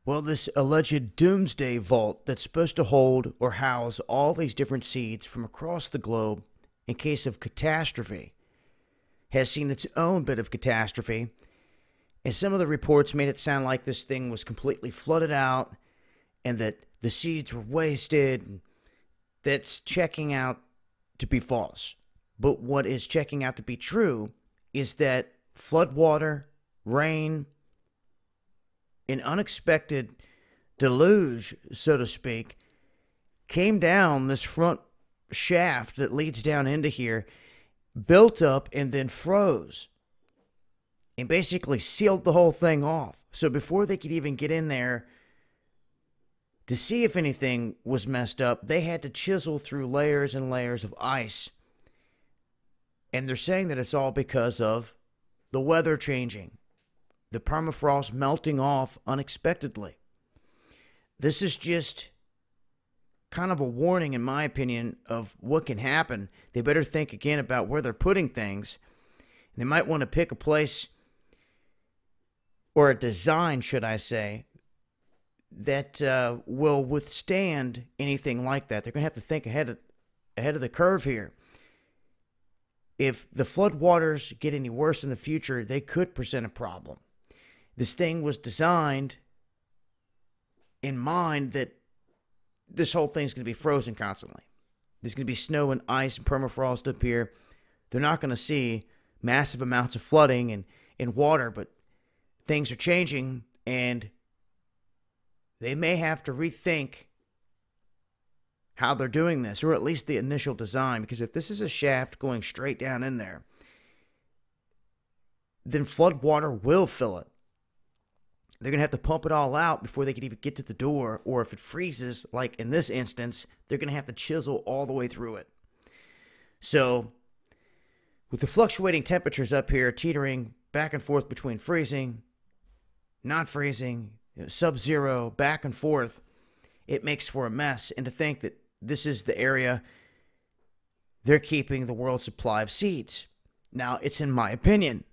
Well, this alleged Doomsday Vault that's supposed to hold or house all these different seeds from across the globe in case of catastrophe has seen its own bit of catastrophe, and some of the reports made it sound like this thing was completely flooded out and that the seeds were wasted. That's checking out to be false. But what is checking out to be true is that floodwater, rain, an unexpected deluge, so to speak, came down this front shaft that leads down into here, built up, and then froze and basically sealed the whole thing off. So before they could even get in there to see if anything was messed up, they had to chisel through layers and layers of ice. And they're saying that it's all because of the weather changing, the permafrost melting off unexpectedly. This is just kind of a warning, in my opinion, of what can happen. They better think again about where they're putting things. They might want to pick a place, or a design, should I say, that will withstand anything like that. They're going to have to think ahead of the curve here. If the floodwaters get any worse in the future, they could present a problem. This thing was designed in mind that this whole thing's going to be frozen constantly. There's going to be snow and ice and permafrost up here. They're not going to see massive amounts of flooding and water, but things are changing, and they may have to rethink how they're doing this, or at least the initial design, because if this is a shaft going straight down in there, then flood water will fill it. They're going to have to pump it all out before they can even get to the door, or if it freezes, like in this instance, they're going to have to chisel all the way through it. So, with the fluctuating temperatures up here teetering back and forth between freezing, not freezing, sub-zero, back and forth, it makes for a mess. And to think that this is the area they're keeping the world's supply of seeds. Now, it's in my opinion,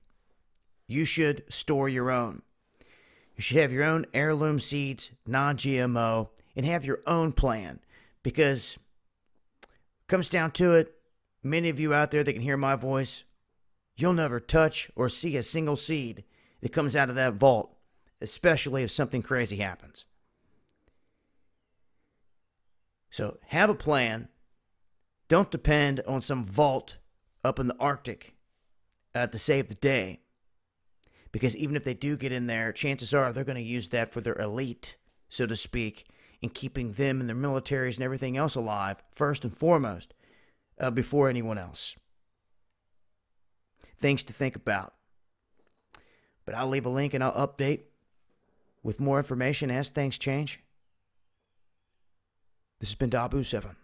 you should store your own. You should have your own heirloom seeds, non-GMO, and have your own plan. Because it comes down to it, many of you out there that can hear my voice, you'll never touch or see a single seed that comes out of that vault, especially if something crazy happens. So have a plan. Don't depend on some vault up in the Arctic to save the day. Because even if they do get in there, chances are they're going to use that for their elite, so to speak, in keeping them and their militaries and everything else alive, first and foremost, before anyone else. Things to think about. But I'll leave a link and I'll update with more information as things change. This has been Dabu7.